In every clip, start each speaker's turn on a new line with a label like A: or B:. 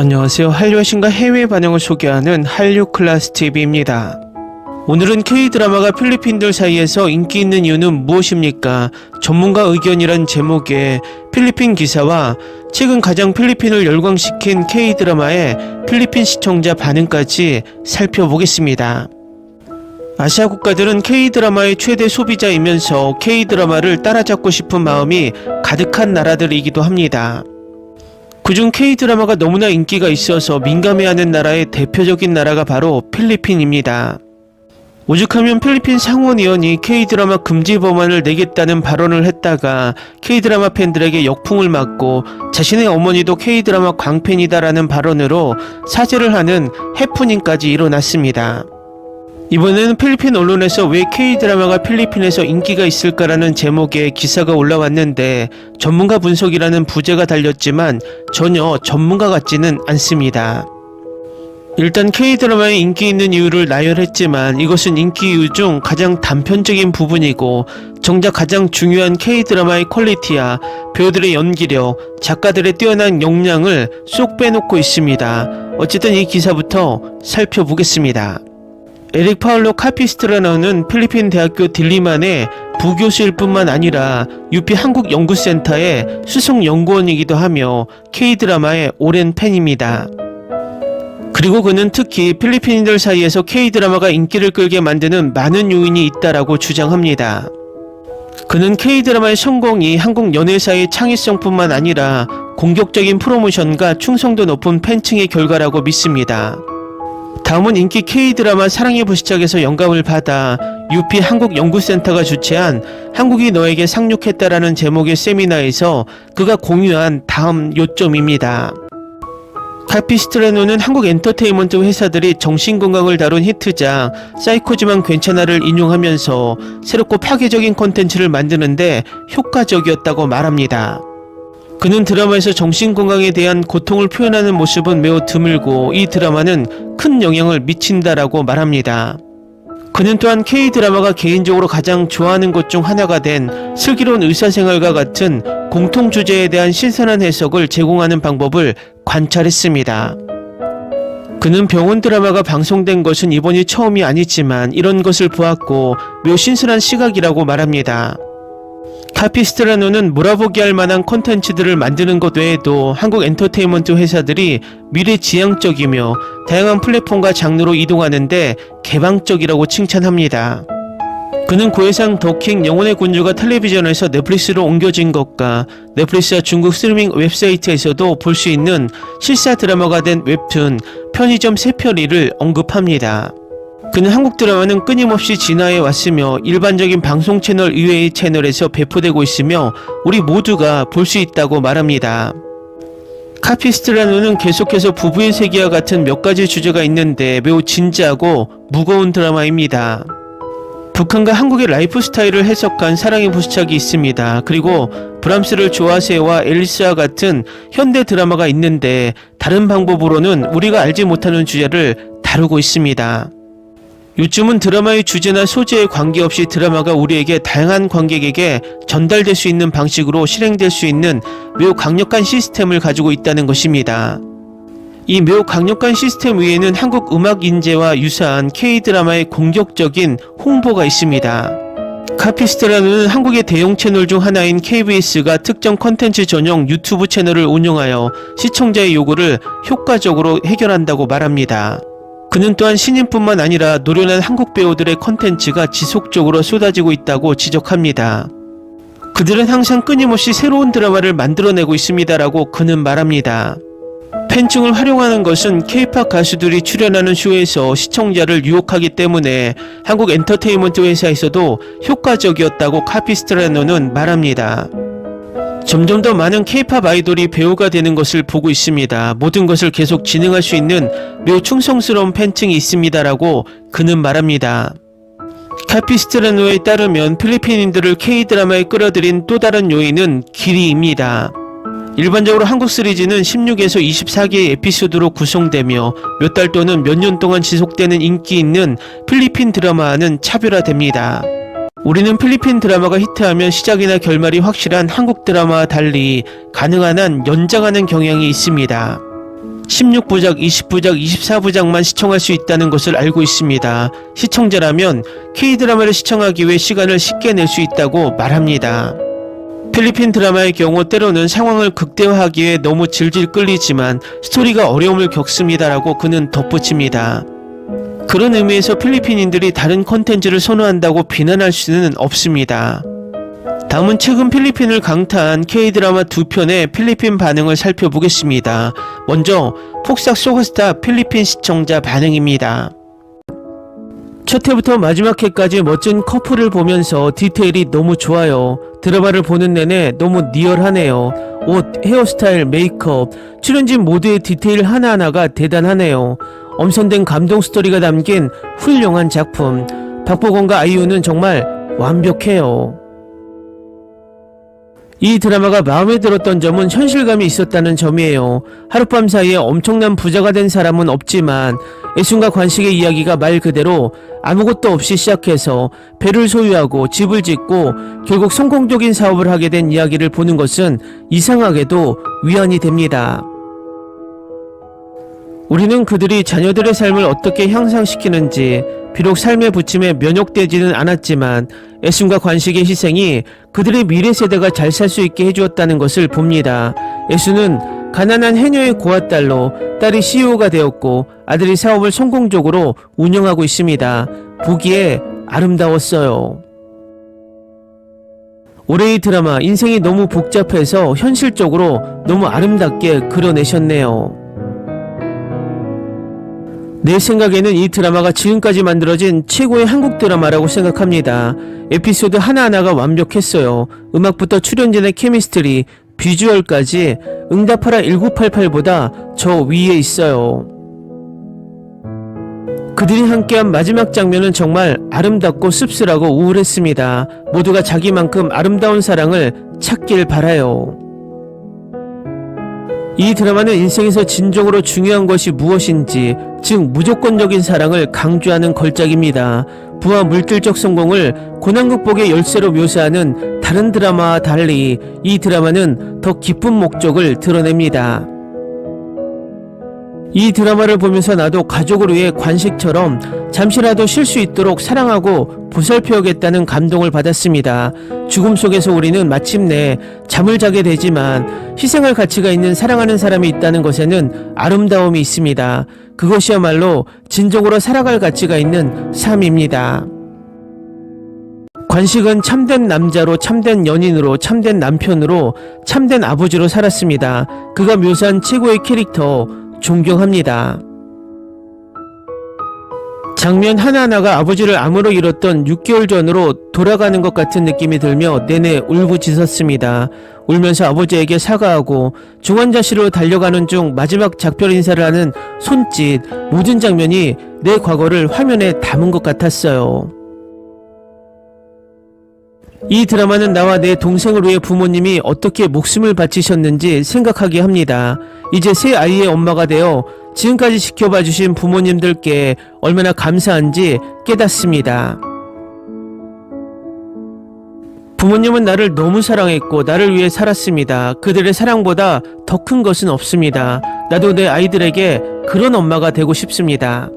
A: 안녕하세요. 한류의 신과 해외 반영을 소개하는 한류클라스TV입니다. 오늘은 K-드라마가 필리핀들 사이에서 인기 있는 이유는 무엇입니까? 전문가 의견이란 제목의 필리핀 기사와 최근 가장 필리핀을 열광시킨 K-드라마의 필리핀 시청자 반응까지 살펴보겠습니다. 아시아 국가들은 K-드라마의 최대 소비자이면서 K-드라마를 따라잡고 싶은 마음이 가득한 나라들이기도 합니다. 그중 K-드라마가 너무나 인기가 있어서 민감해하는 나라의 대표적인 나라가 바로 필리핀입니다. 오죽하면 필리핀 상원의원이 K-드라마 금지 법안을 내겠다는 발언을 했다가 K-드라마 팬들에게 역풍을 맞고 자신의 어머니도 K-드라마 광팬이다라는 발언으로 사죄를 하는 해프닝까지 일어났습니다. 이번에는 필리핀 언론에서 왜 K-드라마가 필리핀에서 인기가 있을까라는 제목의 기사가 올라왔는데 전문가 분석이라는 부제가 달렸지만 전혀 전문가 같지는 않습니다. 일단 K-드라마의 인기 있는 이유를 나열했지만 이것은 인기 이유 중 가장 단편적인 부분이고 정작 가장 중요한 K-드라마의 퀄리티야 배우들의 연기력, 작가들의 뛰어난 역량을 쏙 빼놓고 있습니다. 어쨌든 이 기사부터 살펴보겠습니다. 에릭 파울로 카피스트라노는 필리핀 대학교 딜리만의 부교수일 뿐만 아니라 UP 한국연구센터의 수석연구원이기도 하며 K-드라마의 오랜 팬입니다. 그리고 그는 특히 필리핀인들 사이에서 K-드라마가 인기를 끌게 만드는 많은 요인이 있다라고 주장합니다. 그는 K-드라마의 성공이 한국 연예사의 창의성뿐만 아니라 공격적인 프로모션과 충성도 높은 팬층의 결과라고 믿습니다. 다음은 인기 K-드라마 사랑의 불시착에서 영감을 받아 UP 한국연구센터가 주최한 한국이 너에게 상륙했다라는 제목의 세미나에서 그가 공유한 다음 요점입니다. 카피스트라노는 한국 엔터테인먼트 회사들이 정신건강을 다룬 히트작 사이코지만 괜찮아를 인용하면서 새롭고 파괴적인 콘텐츠를 만드는데 효과적이었다고 말합니다. 그는 드라마에서 정신건강에 대한 고통을 표현하는 모습은 매우 드물고 이 드라마는 큰 영향을 미친다라고 말합니다. 그는 또한 K-드라마가 개인적으로 가장 좋아하는 것 중 하나가 된 슬기로운 의사생활과 같은 공통 주제에 대한 신선한 해석을 제공하는 방법을 관찰했습니다. 그는 병원 드라마가 방송된 것은 이번이 처음이 아니지만 이런 것을 보았고 매우 신선한 시각이라고 말합니다. 카피스트라노는 몰아보기 할 만한 콘텐츠들을 만드는 것 외에도 한국 엔터테인먼트 회사들이 미래지향적이며 다양한 플랫폼과 장르로 이동하는데 개방적이라고 칭찬합니다. 그는 고해상 더킹 영혼의 군주가 텔레비전에서 넷플릭스로 옮겨진 것과 넷플릭스와 중국 스트리밍 웹사이트에서도 볼 수 있는 실사 드라마가 된 웹툰 편의점 새별이를 언급합니다. 그는 한국 드라마는 끊임없이 진화해 왔으며 일반적인 방송 채널 이외의 채널에서 배포되고 있으며 우리 모두가 볼 수 있다고 말합니다. 카피스트라노는 계속해서 부부의 세계와 같은 몇 가지 주제가 있는데 매우 진지하고 무거운 드라마입니다. 북한과 한국의 라이프 스타일을 해석한 사랑의 불시착이 있습니다. 그리고 브람스를 좋아하세요와 앨리스와 같은 현대 드라마가 있는데 다른 방법으로는 우리가 알지 못하는 주제를 다루고 있습니다. 요즘은 드라마의 주제나 소재에 관계없이 드라마가 우리에게 다양한 관객에게 전달될 수 있는 방식으로 실행될 수 있는 매우 강력한 시스템을 가지고 있다는 것입니다. 이 매우 강력한 시스템 위에는 한국 음악 인재와 유사한 K-드라마의 공격적인 홍보가 있습니다. 카피스트라노는 한국의 대형 채널 중 하나인 KBS가 특정 컨텐츠 전용 유튜브 채널을 운영하여 시청자의 요구를 효과적으로 해결한다고 말합니다. 그는 또한 신인뿐만 아니라 노련한 한국 배우들의 컨텐츠가 지속적으로 쏟아지고 있다고 지적합니다. 그들은 항상 끊임없이 새로운 드라마를 만들어내고 있습니다라고 그는 말합니다. 팬층을 활용하는 것은 K-팝 가수들이 출연하는 쇼에서 시청자를 유혹하기 때문에 한국 엔터테인먼트 회사에서도 효과적이었다고 카피스트라노는 말합니다. 점점 더 많은 K-팝 아이돌이 배우가 되는 것을 보고 있습니다. 모든 것을 계속 진행할 수 있는 매우 충성스러운 팬층이 있습니다라고 그는 말합니다. 카피스트라노에 따르면 필리핀인들을 K-드라마에 끌어들인 또 다른 요인은 길이입니다. 일반적으로 한국 시리즈는 16에서 24개의 에피소드로 구성되며 몇 달 또는 몇 년 동안 지속되는 인기 있는 필리핀 드라마와는 차별화됩니다. 우리는 필리핀 드라마가 히트하면 시작이나 결말이 확실한 한국 드라마와 달리 가능한 한 연장하는 경향이 있습니다. 16부작, 20부작, 24부작만 시청할 수 있다는 것을 알고 있습니다. 시청자라면 K드라마를 시청하기 위해 시간을 쉽게 낼 수 있다고 말합니다. 필리핀 드라마의 경우 때로는 상황을 극대화하기 위해 너무 질질 끌리지만 스토리가 어려움을 겪습니다라고 그는 덧붙입니다. 그런 의미에서 필리핀인들이 다른 콘텐츠를 선호한다고 비난할 수는 없습니다. 다음은 최근 필리핀을 강타한 K드라마 2편의 필리핀 반응을 살펴보겠습니다. 먼저 폭삭 소가스타 필리핀 시청자 반응입니다. 첫 회부터 마지막 회까지 멋진 커플을 보면서 디테일이 너무 좋아요. 드라마를 보는 내내 너무 리얼하네요. 옷, 헤어스타일, 메이크업, 출연진 모두의 디테일 하나하나가 대단하네요. 엄선된 감동 스토리가 담긴 훌륭한 작품. 박보검과 아이유는 정말 완벽해요. 이 드라마가 마음에 들었던 점은 현실감이 있었다는 점이에요. 하룻밤 사이에 엄청난 부자가 된 사람은 없지만 애순과 관식의 이야기가 말 그대로 아무것도 없이 시작해서 배를 소유하고 집을 짓고 결국 성공적인 사업을 하게 된 이야기를 보는 것은 이상하게도 위안이 됩니다. 우리는 그들이 자녀들의 삶을 어떻게 향상시키는지, 비록 삶의 부침에 면역되지는 않았지만 애순과 관식의 희생이 그들의 미래 세대가 잘 살 수 있게 해주었다는 것을 봅니다. 애순은 가난한 해녀의 고아딸로 딸이 CEO가 되었고 아들이 사업을 성공적으로 운영하고 있습니다. 보기에 아름다웠어요. 올해의 드라마 인생이 너무 복잡해서 현실적으로 너무 아름답게 그려내셨네요. 내 생각에는 이 드라마가 지금까지 만들어진 최고의 한국 드라마라고 생각합니다. 에피소드 하나하나가 완벽했어요. 음악부터 출연진의 케미스트리, 비주얼까지 응답하라 1988보다 저 위에 있어요. 그들이 함께한 마지막 장면은 정말 아름답고 씁쓸하고 우울했습니다. 모두가 자기만큼 아름다운 사랑을 찾길 바라요. 이 드라마는 인생에서 진정으로 중요한 것이 무엇인지, 즉 무조건적인 사랑을 강조하는 걸작입니다. 부와 물질적 성공을 고난 극복의 열쇠로 묘사하는 다른 드라마와 달리 이 드라마는 더 깊은 목적을 드러냅니다. 이 드라마를 보면서 나도 가족을 위해 관식처럼 잠시라도 쉴 수 있도록 사랑하고 보살펴야겠다는 감동을 받았습니다. 죽음 속에서 우리는 마침내 잠을 자게 되지만 희생할 가치가 있는 사랑하는 사람이 있다는 것에는 아름다움이 있습니다. 그것이야말로 진정으로 살아갈 가치가 있는 삶입니다. 관식은 참된 남자로, 참된 연인으로, 참된 남편으로, 참된 아버지로 살았습니다. 그가 묘사한 최고의 캐릭터 존경합니다. 장면 하나하나가 아버지를 암으로 잃었던 6개월 전으로 돌아가는 것 같은 느낌이 들며 내내 울부짖었습니다. 울면서 아버지에게 사과하고 중환자실로 달려가는 중 마지막 작별 인사를 하는 손짓, 모든 장면이 내 과거를 화면에 담은 것 같았어요. 이 드라마는 나와 내 동생을 위해 부모님이 어떻게 목숨을 바치셨는지 생각하게 합니다. 이제 새 아이의 엄마가 되어 지금까지 지켜봐 주신 부모님들께 얼마나 감사한지 깨닫습니다. 부모님은 나를 너무 사랑했고 나를 위해 살았습니다. 그들의 사랑보다 더 큰 것은 없습니다. 나도 내 아이들에게 그런 엄마가 되고 싶습니다.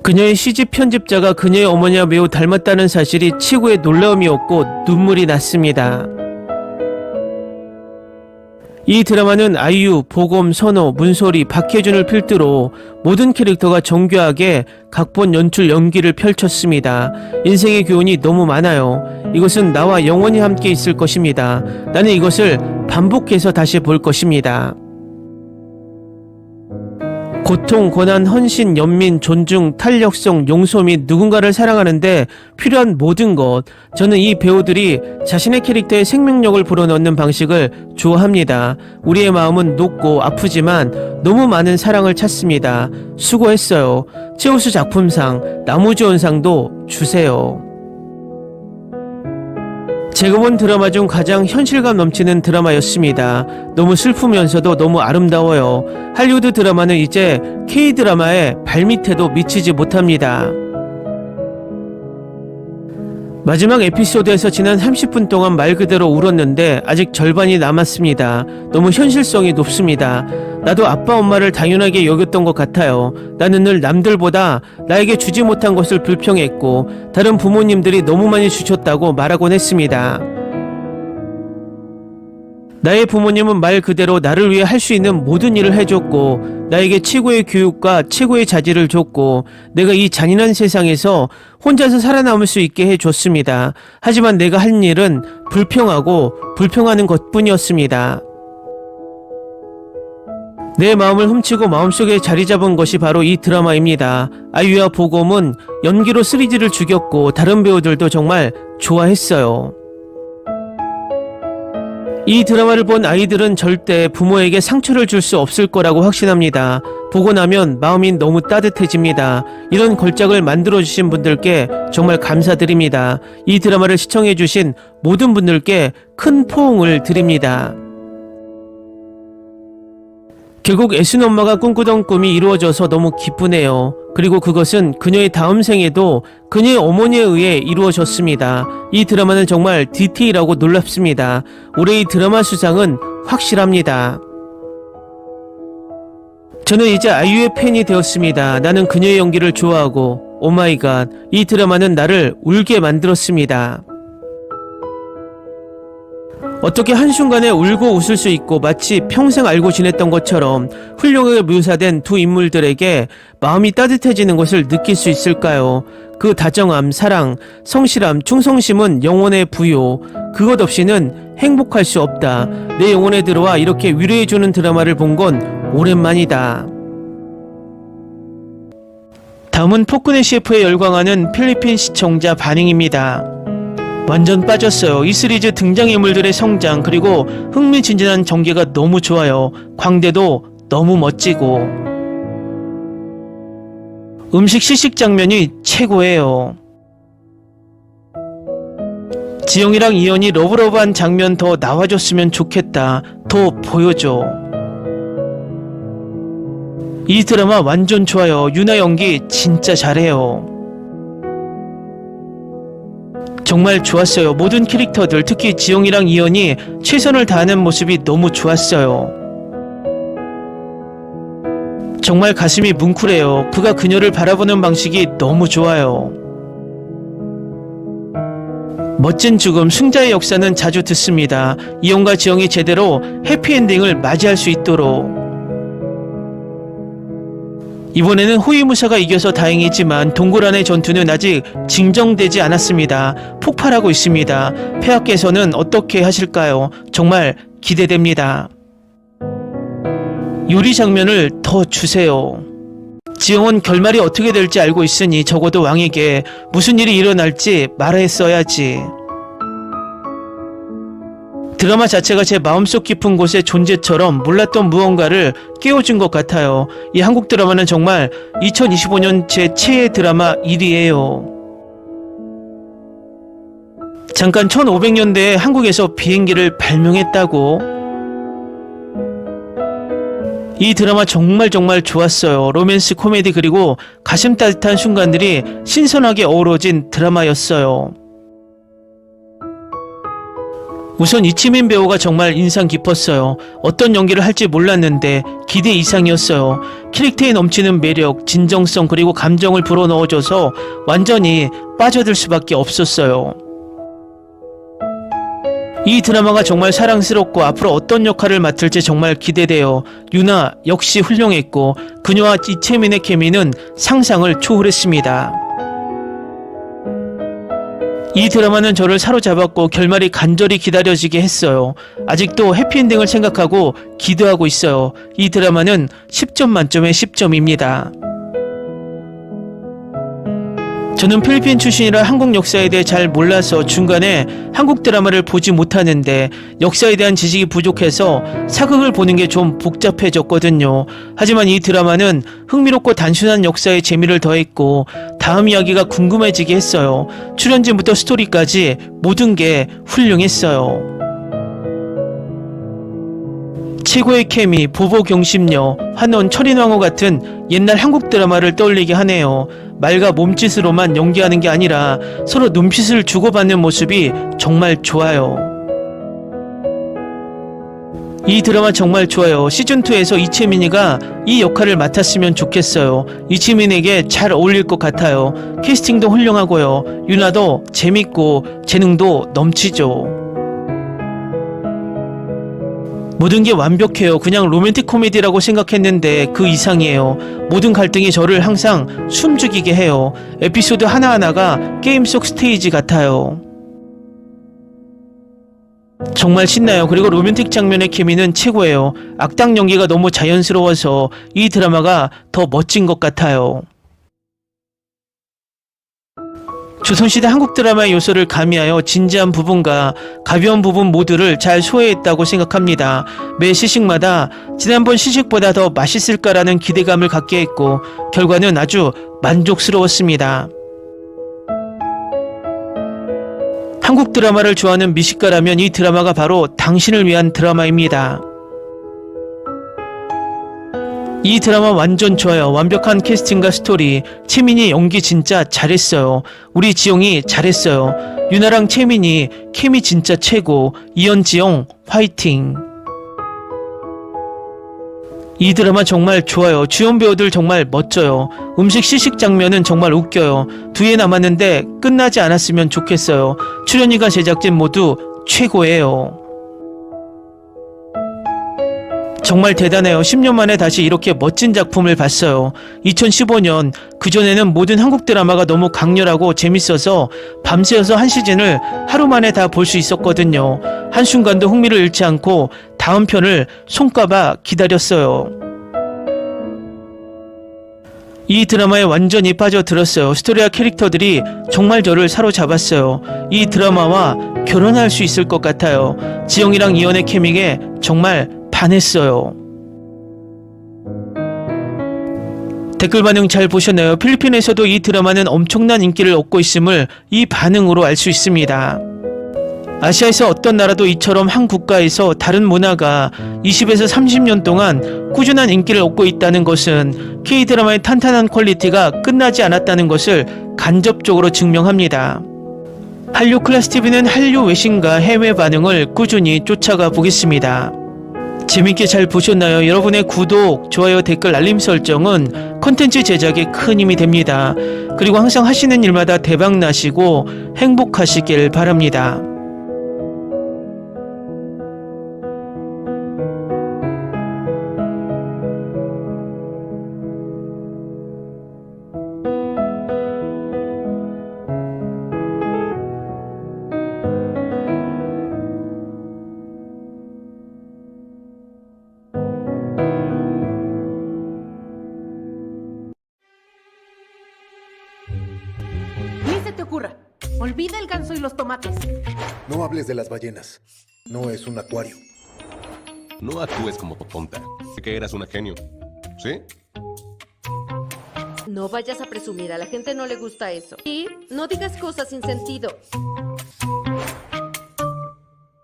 A: 그녀의 시집 편집자가 그녀의 어머니와 매우 닮았다는 사실이 최고의 놀라움이었고 눈물이 났습니다. 이 드라마는 아이유, 보검, 선호, 문소리, 박혜준을 필두로 모든 캐릭터가 정교하게 각본, 연출, 연기를 펼쳤습니다. 인생의 교훈이 너무 많아요. 이것은 나와 영원히 함께 있을 것입니다. 나는 이것을 반복해서 다시 볼 것입니다. 고통, 고난, 헌신, 연민, 존중, 탄력성, 용서 및 누군가를 사랑하는데 필요한 모든 것. 저는 이 배우들이 자신의 캐릭터에 생명력을 불어넣는 방식을 좋아합니다. 우리의 마음은 높고 아프지만 너무 많은 사랑을 찾습니다. 수고했어요. 최우수 작품상, 나무주연상도 주세요. 제가 본 드라마 중 가장 현실감 넘치는 드라마였습니다. 너무 슬프면서도 너무 아름다워요. 할리우드 드라마는 이제 K드라마의 발밑에도 미치지 못합니다. 마지막 에피소드에서 지난 30분 동안 말 그대로 울었는데 아직 절반이 남았습니다. 너무 현실성이 높습니다. 나도 아빠 엄마를 당연하게 여겼던 것 같아요. 나는 늘 남들보다 나에게 주지 못한 것을 불평했고 다른 부모님들이 너무 많이 주셨다고 말하곤 했습니다. 나의 부모님은 말 그대로 나를 위해 할 수 있는 모든 일을 해줬고 나에게 최고의 교육과 최고의 자질을 줬고 내가 이 잔인한 세상에서 혼자서 살아남을 수 있게 해줬습니다. 하지만 내가 한 일은 불평하고 불평하는 것뿐이었습니다. 내 마음을 훔치고 마음속에 자리 잡은 것이 바로 이 드라마입니다. 아이유와 보검은 연기로 시리즈를 죽였고 다른 배우들도 정말 좋아했어요. 이 드라마를 본 아이들은 절대 부모에게 상처를 줄 수 없을 거라고 확신합니다. 보고 나면 마음이 너무 따뜻해집니다. 이런 걸작을 만들어주신 분들께 정말 감사드립니다. 이 드라마를 시청해주신 모든 분들께 큰 포옹을 드립니다. 결국 애순 엄마가 꿈꾸던 꿈이 이루어져서 너무 기쁘네요. 그리고 그것은 그녀의 다음 생에도 그녀의 어머니에 의해 이루어졌습니다. 이 드라마는 정말 디테일하고 놀랍습니다. 올해 이 드라마 수상은 확실합니다. 저는 이제 아이유의 팬이 되었습니다. 나는 그녀의 연기를 좋아하고 오마이갓, 이 드라마는 나를 울게 만들었습니다. 어떻게 한순간에 울고 웃을 수 있고 마치 평생 알고 지냈던 것처럼 훌륭하게 묘사된 두 인물들에게 마음이 따뜻해지는 것을 느낄 수 있을까요? 그 다정함, 사랑, 성실함, 충성심은 영혼의 부요. 그것 없이는 행복할 수 없다. 내 영혼에 들어와 이렇게 위로해주는 드라마를 본 건 오랜만이다. 다음은 포크네 셰프에 열광하는 필리핀 시청자 반응입니다. 완전 빠졌어요. 이 시리즈 등장인물들의 성장 그리고 흥미진진한 전개가 너무 좋아요. 광대도 너무 멋지고 음식 시식 장면이 최고예요. 지영이랑 이연이 러브러브한 장면 더 나와줬으면 좋겠다. 더 보여줘. 이 드라마 완전 좋아요. 유나 연기 진짜 잘해요. 정말 좋았어요. 모든 캐릭터들, 특히 지영이랑 이연이 최선을 다하는 모습이 너무 좋았어요. 정말 가슴이 뭉클해요. 그가 그녀를 바라보는 방식이 너무 좋아요. 멋진 죽음, 승자의 역사는 자주 듣습니다. 이연과 지영이 제대로 해피엔딩을 맞이할 수 있도록. 이번에는 호위무사가 이겨서 다행이지만 동굴 안의 전투는 아직 진정되지 않았습니다. 폭발하고 있습니다. 폐하께서는 어떻게 하실까요? 정말 기대됩니다. 요리 장면을 더 주세요. 지영은 결말이 어떻게 될지 알고 있으니 적어도 왕에게 무슨 일이 일어날지 말했어야지. 드라마 자체가 제 마음속 깊은 곳의 존재처럼 몰랐던 무언가를 깨워준 것 같아요. 이 한국 드라마는 정말 2025년 제 최애 드라마 1위예요. 잠깐 1500년대에 한국에서 비행기를 발명했다고? 이 드라마 정말 좋았어요. 로맨스, 코미디 그리고 가슴 따뜻한 순간들이 신선하게 어우러진 드라마였어요. 우선 이치민 배우가 정말 인상 깊었어요. 어떤 연기를 할지 몰랐는데 기대 이상이었어요. 캐릭터에 넘치는 매력, 진정성 그리고 감정을 불어넣어줘서 완전히 빠져들 수밖에 없었어요. 이 드라마가 정말 사랑스럽고 앞으로 어떤 역할을 맡을지 정말 기대돼요. 유나 역시 훌륭했고 그녀와 이채민의 케미는 상상을 초월했습니다. 이 드라마는 저를 사로잡았고 결말이 간절히 기다려지게 했어요. 아직도 해피엔딩을 생각하고 기도하고 있어요. 이 드라마는 10점 만점에 10점입니다. 저는 필리핀 출신이라 한국 역사에 대해 잘 몰라서 중간에 한국 드라마를 보지 못하는데 역사에 대한 지식이 부족해서 사극을 보는 게 좀 복잡해졌거든요. 하지만 이 드라마는 흥미롭고 단순한 역사의 재미를 더했고 다음 이야기가 궁금해지게 했어요. 출연진부터 스토리까지 모든 게 훌륭했어요. 최고의 케미, 보보 경심녀, 환원, 철인왕후 같은 옛날 한국 드라마를 떠올리게 하네요. 말과 몸짓으로만 연기하는 게 아니라 서로 눈빛을 주고받는 모습이 정말 좋아요. 이 드라마 정말 좋아요. 시즌2에서 이채민이가 이 역할을 맡았으면 좋겠어요. 이채민에게 잘 어울릴 것 같아요. 캐스팅도 훌륭하고요. 유나도 재밌고 재능도 넘치죠. 모든 게 완벽해요. 그냥 로맨틱 코미디라고 생각했는데 그 이상이에요. 모든 갈등이 저를 항상 숨죽이게 해요. 에피소드 하나하나가 게임 속 스테이지 같아요. 정말 신나요. 그리고 로맨틱 장면의 케미는 최고예요. 악당 연기가 너무 자연스러워서 이 드라마가 더 멋진 것 같아요. 조선시대 한국 드라마의 요소를 가미하여 진지한 부분과 가벼운 부분 모두를 잘 소화했다고 생각합니다. 매 시식마다 지난번 시식보다 더 맛있을까라는 기대감을 갖게 했고 결과는 아주 만족스러웠습니다. 한국 드라마를 좋아하는 미식가라면 이 드라마가 바로 당신을 위한 드라마입니다. 이 드라마 완전 좋아요. 완벽한 캐스팅과 스토리. 채민이 연기 진짜 잘했어요. 우리 지영이 잘했어요. 유나랑 채민이 케미 진짜 최고. 이현지영 화이팅. 이 드라마 정말 좋아요. 주연 배우들 정말 멋져요. 음식 시식 장면은 정말 웃겨요. 2회 남았는데 끝나지 않았으면 좋겠어요. 출연이가 제작진 모두 최고예요. 정말 대단해요. 10년 만에 다시 이렇게 멋진 작품을 봤어요. 2015년, 그전에는 모든 한국 드라마가 너무 강렬하고 재밌어서 밤새워서 한 시즌을 하루 만에 다 볼 수 있었거든요. 한순간도 흥미를 잃지 않고 다음 편을 손꼽아 기다렸어요. 이 드라마에 완전히 빠져들었어요. 스토리와 캐릭터들이 정말 저를 사로잡았어요. 이 드라마와 결혼할 수 있을 것 같아요. 지영이랑 이연의 케미에 정말 반했어요. 댓글 반응 잘 보셨나요? 필리핀에서도 이 드라마는 엄청난 인기를 얻고 있음을 이 반응으로 알 수 있습니다. 아시아에서 어떤 나라도 이처럼 한 국가에서 다른 문화가 20에서 30년 동안 꾸준한 인기를 얻고 있다는 것은 K드라마의 탄탄한 퀄리티가 끝나지 않았다는 것을 간접적으로 증명합니다. 한류 클래스 TV는 한류 외신과 해외 반응을 꾸준히 쫓아가 보겠습니다. 재밌게 잘 보셨나요? 여러분의 구독, 좋아요, 댓글, 알림 설정은 콘텐츠 제작에 큰 힘이 됩니다. 그리고 항상 하시는 일마다 대박 나시고 행복하시길 바랍니다.
B: Ni se te ocurra. Olvida el ganso y los tomates.
C: No hables de las ballenas. No es un acuario.
D: No actúes como tonta. Sé que eras una genio. ¿Sí?
E: No vayas a presumir, a la gente no le gusta eso. Y no digas cosas sin sentido.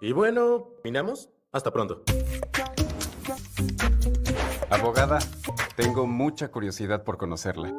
F: Y bueno, ¿terminamos? Hasta pronto.
G: Abogada, tengo mucha curiosidad por conocerla.